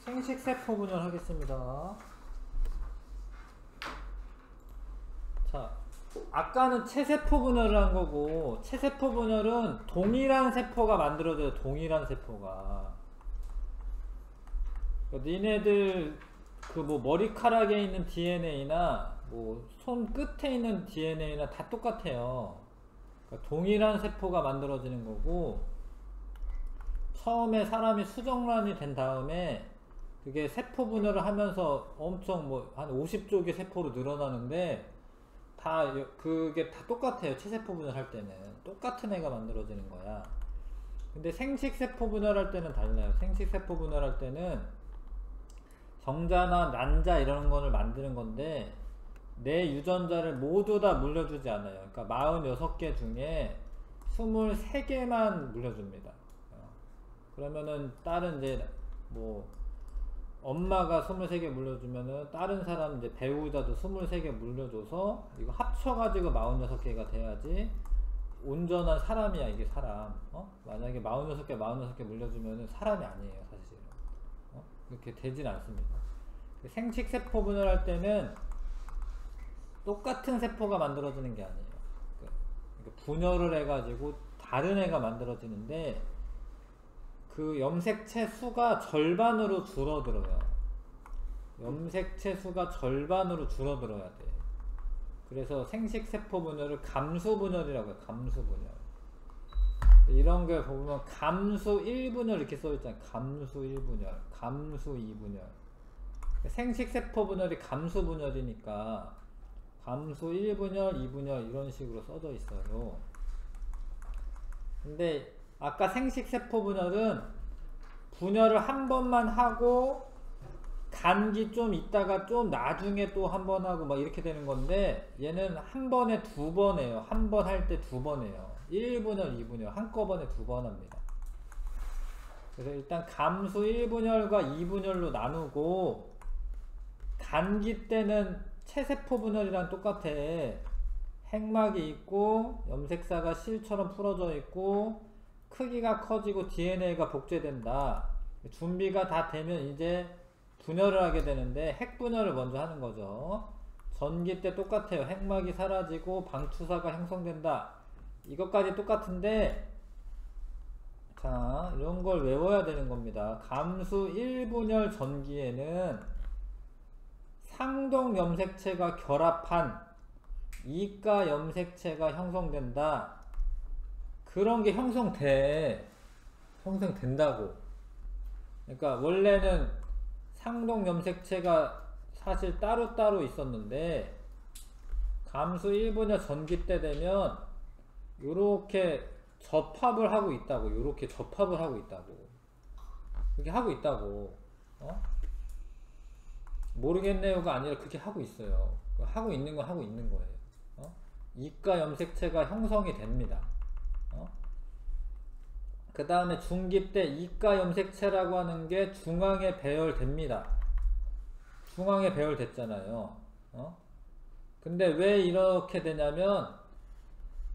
생식세포 분열 하겠습니다. 자, 아까는 체세포 분열을 한 거고, 체세포 분열은 동일한 세포가 만들어져요. 동일한 세포가. 그러니까 니네들 그 뭐 머리카락에 있는 DNA나 뭐 손 끝에 있는 DNA나 다 똑같아요. 그러니까 동일한 세포가 만들어지는 거고, 처음에 사람이 수정란이 된 다음에 그게 세포 분열을 하면서 엄청 뭐 한 50쪽의 세포로 늘어나는데, 그게 다 똑같아요. 체세포 분열할 때는 똑같은 애가 만들어지는 거야. 근데 생식세포 분열할 때는 달라요. 생식세포 분열할 때는 정자나 난자 이런 거를 만드는 건데, 내 유전자를 모두 다 물려주지 않아요. 그러니까 46개 중에 23개만 물려줍니다. 그러면은 다른 이제 뭐 엄마가 23개 물려주면은 다른 사람 이제 배우자도 23개 물려줘서 이거 합쳐가지고 46개가 돼야지 온전한 사람이야. 이게 사람. 만약에 46개 물려주면은 사람이 아니에요, 사실은. 그렇게 되진 않습니다. 생식세포 분열할 때는 똑같은 세포가 만들어지는 게 아니에요. 그러니까 분열을 해가지고 다른 애가 만들어지는데, 그 염색체 수가 절반으로 줄어들어요. 염색체 수가 절반으로 줄어들어야 돼. 그래서 생식세포 분열을 감수분열이라고 해요. 감수분열. 이런 걸 보면 감수 1분열 이렇게 써있잖아요. 감수 1분열, 감수 2분열. 생식세포 분열이 감수분열이니까 감수 1분열, 2분열 이런 식으로 써져 있어요. 근데 아까 생식세포 분열은 분열을 한 번만 하고 간기 좀 있다가 좀 나중에 또 한 번 하고 막 이렇게 되는 건데, 얘는 한 번에 2번 해요. 한 번 할 때 2번 해요. 1분열, 2분열 한꺼번에 2번 합니다. 그래서 일단 감수 1분열과 2분열로 나누고, 간기 때는 체세포 분열이랑 똑같아. 핵막이 있고 염색사가 실처럼 풀어져 있고 크기가 커지고 DNA가 복제된다. 준비가 다 되면 이제 분열을 하게 되는데, 핵분열을 먼저 하는 거죠. 전기 때 똑같아요. 핵막이 사라지고 방투사가 형성된다. 이것까지 똑같은데, 자, 이런 걸 외워야 되는 겁니다. 감수 1분열 전기에는 상동 염색체가 결합한 이가 염색체가 형성된다. 그런 게 형성된다고. 그러니까 원래는 상동 염색체가 사실 따로따로 있었는데, 감수 1분열 전기 때 되면 요렇게 접합을 하고 있다고. 요렇게 접합을 하고 있다고. 그렇게 하고 있다고. 모르겠네요가 아니라 그렇게 하고 있어요. 하고 있는 건 하고 있는 거예요. 이가 염색체가 형성이 됩니다. 그 다음에 중기 때 이가 염색체라고 하는 게 중앙에 배열됩니다. 중앙에 배열됐잖아요. 근데 왜 이렇게 되냐면,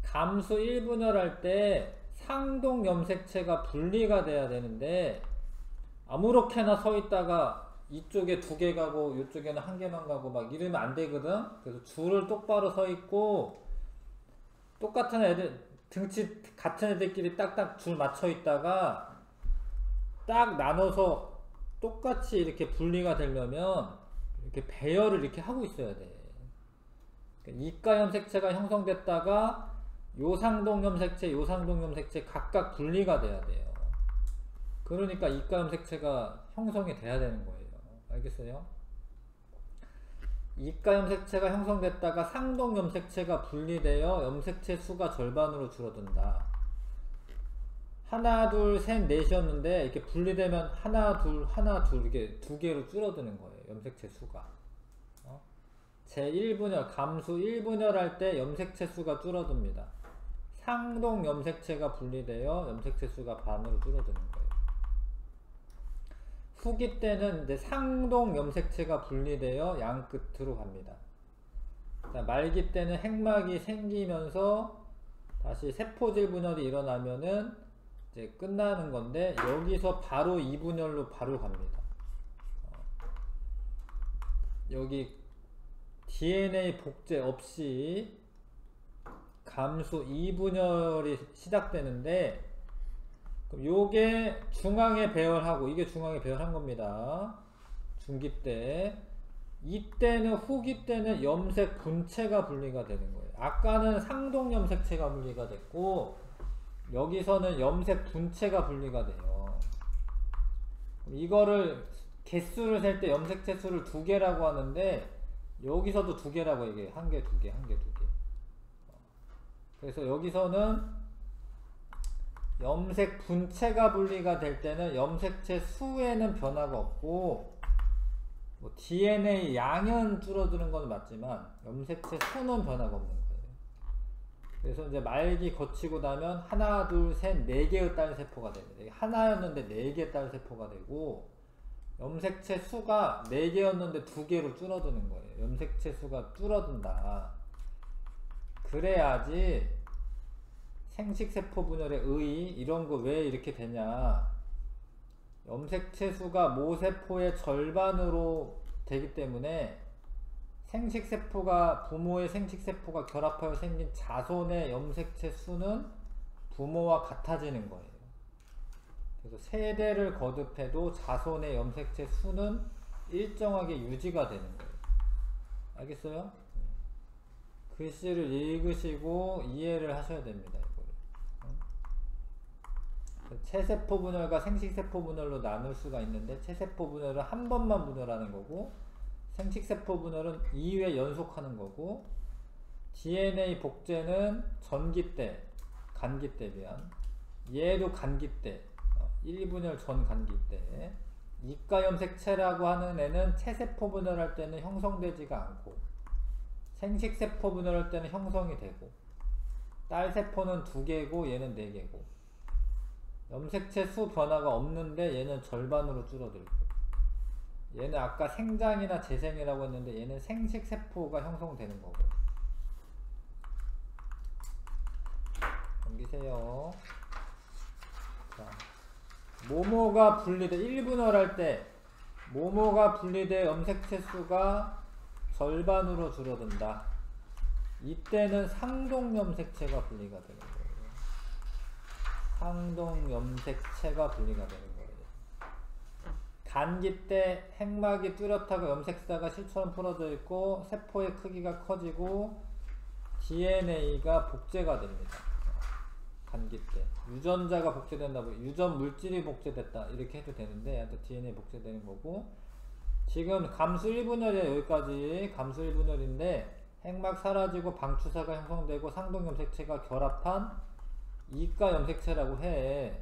감수 1분열 할 때 상동 염색체가 분리가 돼야 되는데, 아무렇게나 서 있다가 이쪽에 2개 가고 이쪽에는 1개만 가고 막 이러면 안 되거든. 그래서 줄을 똑바로 서 있고, 똑같은 애들, 등치 같은 애들끼리 딱딱 줄 맞춰 있다가 딱 나눠서 똑같이 이렇게 분리가 되려면 이렇게 배열을 이렇게 하고 있어야 돼. 이가 염색체가 형성됐다가 요상동 염색체 각각 분리가 돼야 돼요. 그러니까 이가 염색체가 형성이 돼야 되는 거예요. 알겠어요? 이가 염색체가 형성됐다가 상동 염색체가 분리되어 염색체 수가 절반으로 줄어든다. 하나, 둘, 셋, 넷이었는데 이렇게 분리되면 하나, 둘, 이렇게 2개로 줄어드는 거예요. 염색체 수가. 제1분열, 감수 1분열 할 때 염색체 수가 줄어듭니다. 상동 염색체가 분리되어 염색체 수가 반으로 줄어드는 거예요. 후기 때는 이제 상동 염색체가 분리되어 양 끝으로 갑니다. 자, 말기 때는 핵막이 생기면서 다시 세포질 분열이 일어나면은 이제 끝나는 건데, 여기서 바로 2분열로 바로 갑니다. 여기 DNA 복제 없이 감수 2분열이 시작되는데, 그럼 요게 중앙에 배열하고 이게 중앙에 배열한 겁니다. 중기 때. 이때는 후기 때는 염색 분체가 분리가 되는 거예요. 아까는 상동 염색체가 분리가 됐고 여기서는 염색 분체가 분리가 돼요. 이거를 개수를 셀 때 염색체 수를 2개라고 하는데 여기서도 2개라고 얘기해요. 1개, 2개, 1개, 2개. 그래서 여기서는 염색 분체가 분리가 될 때는 염색체 수에는 변화가 없고, 뭐 DNA 양은 줄어드는 건 맞지만 염색체 수는 변화가 없는 거예요. 그래서 이제 말기 거치고 나면 하나, 둘, 셋, 4개의 딸세포가 됩니다. 하나였는데 4개 딸세포가 되고, 염색체 수가 4개였는데 2개로 줄어드는 거예요. 염색체 수가 줄어든다. 그래야지 생식세포 분열의 의, 이런 거 왜 이렇게 되냐, 염색체 수가 모세포의 절반으로 되기 때문에 생식세포가, 부모의 생식세포가 결합하여 생긴 자손의 염색체 수는 부모와 같아지는 거예요. 그래서 세대를 거듭해도 자손의 염색체 수는 일정하게 유지가 되는 거예요. 알겠어요? 글씨를 읽으시고 이해를 하셔야 됩니다. 체세포 분열과 생식세포 분열로 나눌 수가 있는데, 체세포 분열은 한 번만 분열하는 거고 생식세포 분열은 2회 연속하는 거고, DNA 복제는 전기 때, 간기 때 미안, 얘도 간기 때, 1분열 전 간기 때. 이가염색체라고 하는 애는 체세포 분열할 때는 형성되지가 않고 생식세포 분열할 때는 형성이 되고, 딸세포는 2개고 얘는 4개고, 염색체 수 변화가 없는데 얘는 절반으로 줄어들고, 얘는 아까 생장이나 재생이라고 했는데 얘는 생식세포가 형성되는 거고. 넘기세요. 자, 모모가 분리돼 1분열할 때 모모가 분리돼 염색체 수가 절반으로 줄어든다. 이때는 상동 염색체가 분리가 되는 거예요. 상동 염색체가 분리가 되는 거예요. 간기 때 핵막이 뚜렷하고 염색사가 실처럼 풀어져 있고 세포의 크기가 커지고 DNA가 복제가 됩니다. 간기 때 유전자가 복제된다고, 유전 물질이 복제됐다 이렇게 해도 되는데 또 DNA 복제되는 거고, 지금 감수 1분열이에요. 여기까지 감수 1분열인데 핵막 사라지고 방추사가 형성되고 상동 염색체가 결합한 이가 염색체라고 해.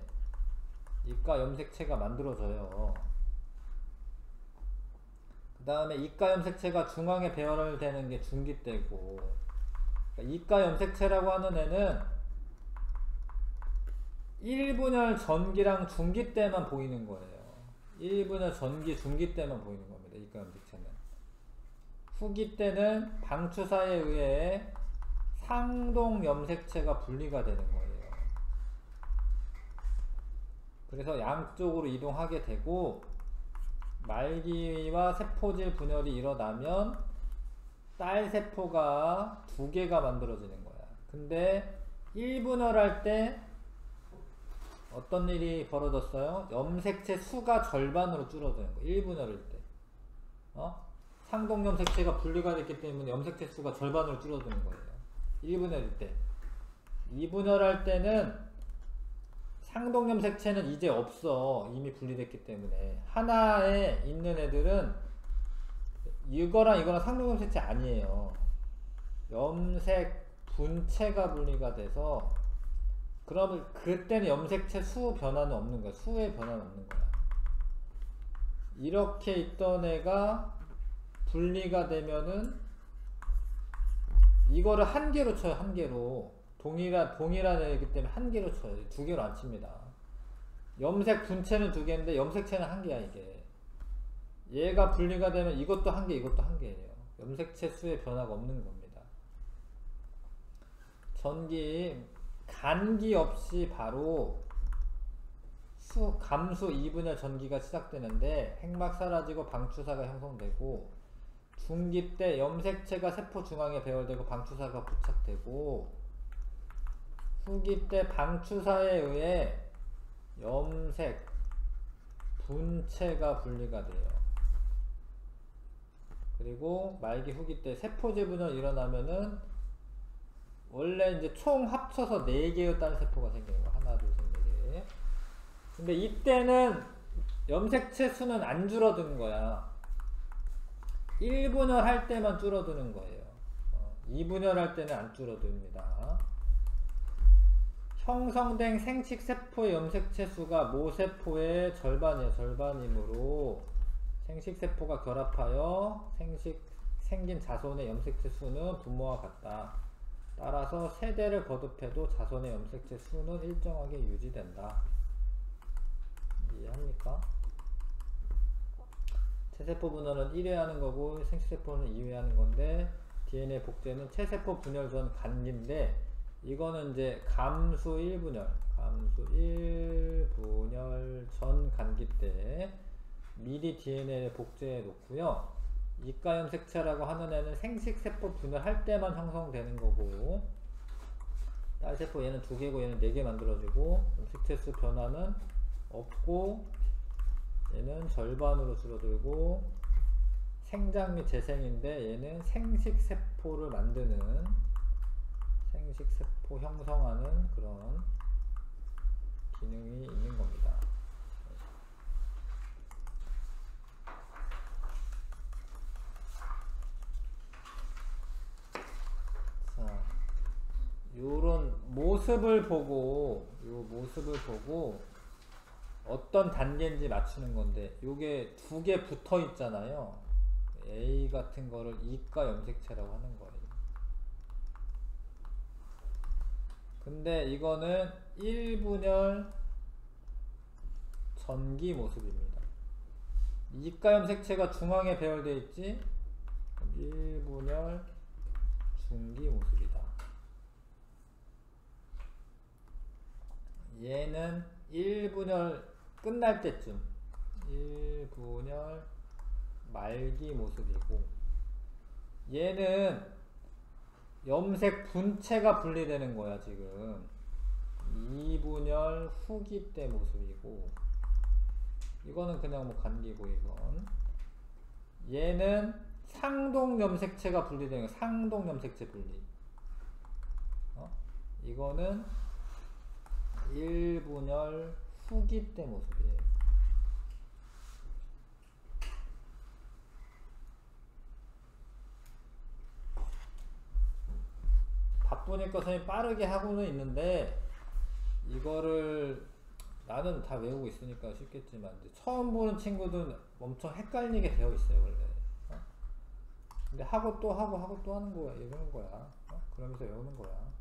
이가 염색체가 만들어져요. 그 다음에 이가 염색체가 중앙에 배열되는 게 중기 때고, 그러니까 이가 염색체라고 하는 애는 1분열 전기랑 중기 때만 보이는 거예요. 1분열 전기, 중기 때만 보이는 겁니다. 이가 염색체는. 후기 때는 방추사에 의해 상동 염색체가 분리가 되는 거예요. 그래서 양쪽으로 이동하게 되고, 말기와 세포질 분열이 일어나면 딸세포가 2개가 만들어지는 거야. 근데 1분열할 때 어떤 일이 벌어졌어요? 염색체 수가 절반으로 줄어드는 거예요. 1분열일 때. 상동 염색체가 분리가 됐기 때문에 염색체 수가 절반으로 줄어드는 거예요. 1분열일 때. 2분열할 때는 상동 염색체는 이제 없어. 이미 분리됐기 때문에. 하나에 있는 애들은 이거랑 이거랑 상동 염색체 아니에요. 염색 분체가 분리가 돼서, 그러면 그때는 염색체 수 변화는 없는 거야. 수의 변화는 없는 거야. 이렇게 있던 애가 분리가 되면은 이거를 1개로 쳐요. 1개로. 동일한 애이기 때문에 1개로 쳐요. 2개로 안 칩니다. 염색 분체는 2개인데 염색체는 1개야 이게. 얘가 분리가 되면 이것도 1개, 이것도 1개예요. 염색체 수의 변화가 없는 겁니다. 간기 없이 바로 감수 2분열 전기가 시작되는데 핵막 사라지고 방추사가 형성되고 중기 때 염색체가 세포 중앙에 배열되고 방추사가 부착되고, 후기 때 방추사에 의해 염색 분체가 분리가 돼요. 그리고 말기 후기 때 세포 재분열 일어나면은 원래 이제 총 합쳐서 4개의 딴 세포가 생기는 거야. 하나, 둘, 셋, 4개. 근데 이때는 염색체 수는 안 줄어드는 거야. 1분열 할 때만 줄어드는 거예요. 2분열 할 때는 안 줄어듭니다. 형성된 생식세포의 염색체 수가 모세포의 절반이에요. 절반이므로 생식세포가 결합하여 생긴 자손의 염색체 수는 분모와 같다. 따라서 세대를 거듭해도 자손의 염색체 수는 일정하게 유지된다. 이해합니까? 체세포 분열은 1회 하는 거고 생식세포는 2회 하는 건데, DNA 복제는 체세포 분열 전 간기인데, 이거는 이제 감수 1분열 전 간기 때 미리 DNA를 복제해 놓고요. 이가염색체라고 하는 애는 생식세포 분열할 때만 형성되는 거고, 딸세포 얘는 2개고 얘는 4개 만들어지고, 염색체 수 변화는 없고, 얘는 절반으로 줄어들고, 생장 및 재생인데 얘는 생식세포를 만드는, 생식세포 형성하는 그런 기능이 있는 겁니다. 자, 요런 모습을 보고, 어떤 단계인지 맞추는 건데, 요게 2개 붙어 있잖아요. A 같은 거를 이가 염색체라고 하는 거예요. 근데 이거는 1분열 전기 모습입니다. 이가 염색체가 중앙에 배열되어 있지? 1분열 중기 모습이다. 얘는 1분열 끝날 때쯤 1분열 말기 모습이고, 얘는 염색 분체가 분리되는 거야 지금. 2분열 후기 때 모습이고, 이거는 그냥 뭐 간기고, 이건 얘는 상동 염색체가 분리되는 거야. 상동 염색체 분리. 이거는 1분열 후기 때 모습이에요. 바쁘니까 선생님 빠르게 하고는 있는데, 이거를 나는 다 외우고 있으니까 쉽겠지만 처음 보는 친구들은 엄청 헷갈리게 되어 있어요 원래. 근데 하고 또 하는 거야. 이러는 거야. 그러면서 외우는 거야.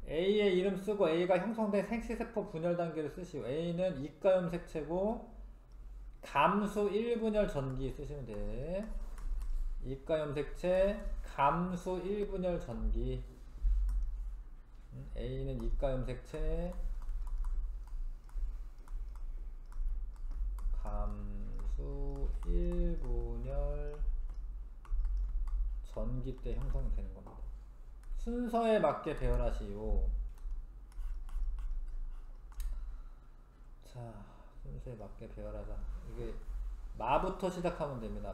A의 이름 쓰고 A가 형성된 생식세포 분열 단계를 쓰시고, A는 이가 염색체고 감수 1분열 전기 쓰시면 돼. 이가 염색체 감수 1분열 전기. A는 이가 염색체 감수 1분열 전기 때 형성되는 겁니다. 순서에 맞게 배열하시오. 자, 순서에 맞게 배열하자. 이게 마부터 시작하면 됩니다.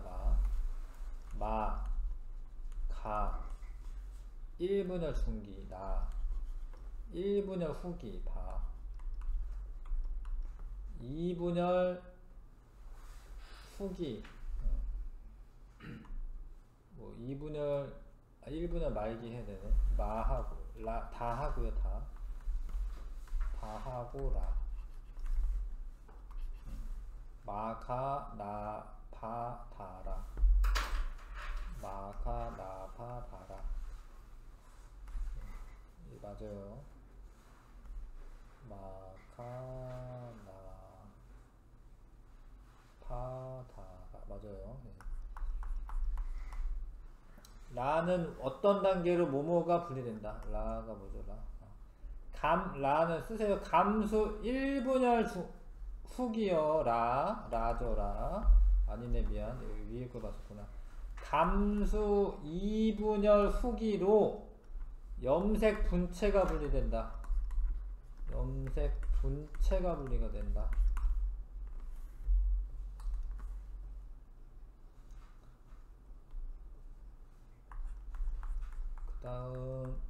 마, 가, 1분열 중기, 나, 1분열 후기, 바, 2분열 후기, 뭐 1분열 말기 해야 되네. 마하고, 다 하고요, 다 하고, 라. 마가, 나, 바, 다라. 마가, 나, 바, 다라. 맞아요. 마가, 나, 바, 다라. 맞아요. 네. 라는 어떤 단계로 뭐뭐가 분리된다. 라가 뭐죠? 라는 쓰세요. 감수 1분열 후기요. 라죠. 라. 아니네, 미안. 여기 위에 거 봤었구나. 감수 2분열 후기로 염색 분체가 분리된다. 염색 분체가 분리가 된다. 그 다음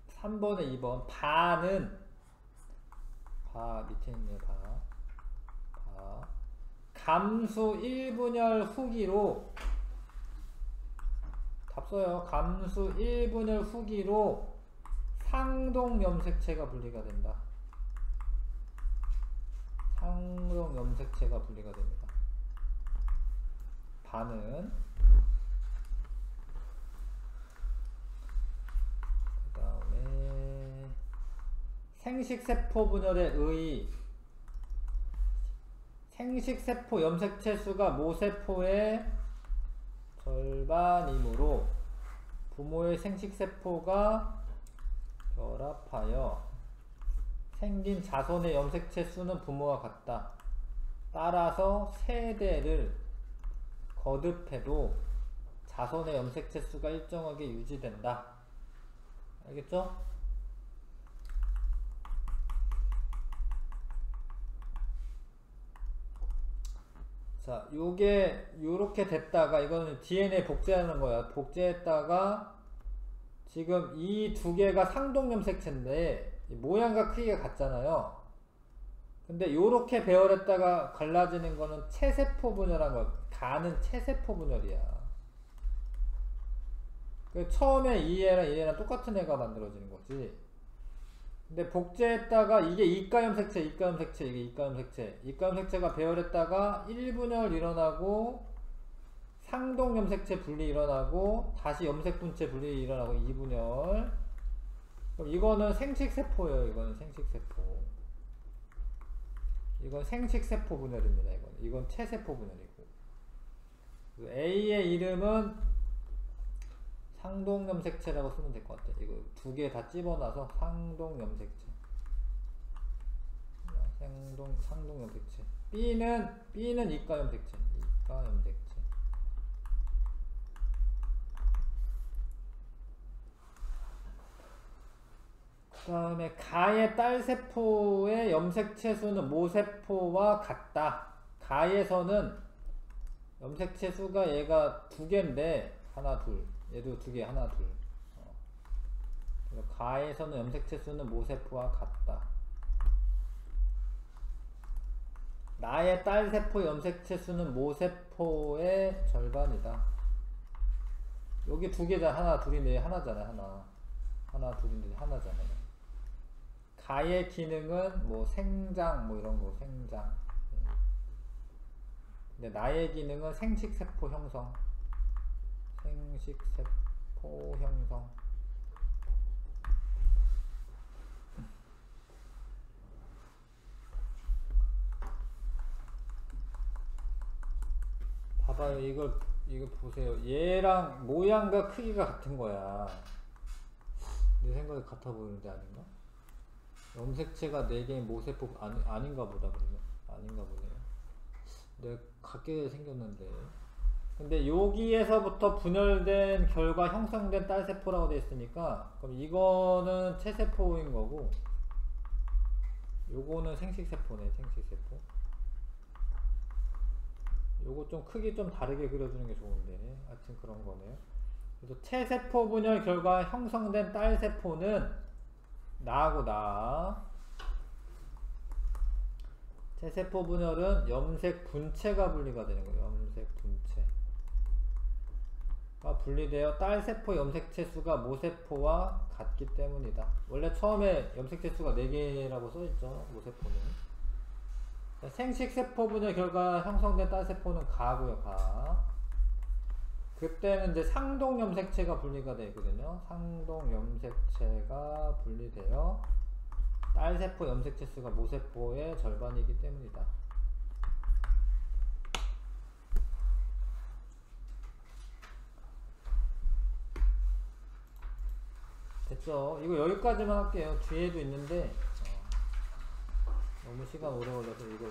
3번에 2번 바는 밑에 있네. 바 감수 1분열 후기로 답 써요. 감수 1분열 후기로 상동 염색체가 분리가 된다. 상동 염색체가 분리가 됩니다. 바는 그 다음에 생식세포 분열에 의해 생식세포 염색체 수가 모세포의 절반이므로 부모의 생식세포가 결합하여 생긴 자손의 염색체 수는 부모와 같다. 따라서 세대를 거듭해도 자손의 염색체 수가 일정하게 유지된다. 알겠죠? 자, 요게 요렇게 됐다가 이거는 DNA 복제하는 거야. 복제했다가 지금 이 두 개가 상동 염색체인데 모양과 크기가 같잖아요. 근데 요렇게 배열했다가 갈라지는 거는 체세포 분열한 거. 가는 체세포 분열이야. 처음에 이 애랑 이 애랑 똑같은 애가 만들어지는 거지. 근데 복제했다가 이게 이가염색체, 이가염색체, 이게 이가염색체. 이가염색체가 배열했다가 1분열 일어나고 상동염색체 분리 일어나고 다시 염색분체 분리 일어나고 2분열. 그럼 이거는 생식세포예요. 이거는 생식세포. 이건 생식세포 분열입니다. 이건 체세포 분열이고. A의 이름은 상동염색체라고 쓰면 될 것 같아. 이거 두 개 다 집어놔서 상동염색체. 상동염색체. B는 이가염색체. 이가염색체. 그 다음에 가의 딸세포의 염색체 수는 모세포와 같다. 가에서는 염색체 수가 얘가 두 개인데 하나 둘. 얘도 두 개, 하나, 둘. 가에서는 염색체 수는 모세포와 같다. 나의 딸세포 염색체 수는 모세포의 절반이다. 여기 두 개잖아. 하나, 둘인데 하나잖아. 하나, 둘인데 하나잖아요. 가의 기능은 뭐 생장, 뭐 이런 거, 생장. 근데 나의 기능은 생식세포 형성. 생식세포 형성. 봐봐요. 이거 보세요. 얘랑 모양과 크기가 같은 거야. 내 생각에 같아 보이는데 아닌가? 염색체가 4개인 모세포 아닌가 보다. 그러면 아닌가 보네요. 내가 같게 생겼는데. 근데 여기에서부터 분열된 결과 형성된 딸세포라고 되어 있으니까 그럼 이거는 체세포인 거고 요거는 생식세포네. 생식세포. 요거 좀 크기 좀 다르게 그려주는 게 좋은데 하여튼 그런 거네요. 그래서 체세포 분열 결과 형성된 딸세포는 나하고 나. 체세포 분열은 염색 분체가 분리가 되는 거예요. 염색 분체가 분리되어 딸세포 염색체 수가 모세포와 같기 때문이다. 원래 처음에 염색체 수가 4개라고 써있죠. 모세포는. 생식세포 분열 결과 형성된 딸세포는 가고요. 가. 그때는 이제 상동 염색체가 분리가 되거든요. 상동 염색체가 분리되어 딸세포 염색체 수가 모세포의 절반이기 때문이다. 됐죠? 이거 여기까지만 할게요. 뒤에도 있는데 너무 시간 오래 걸려서 이거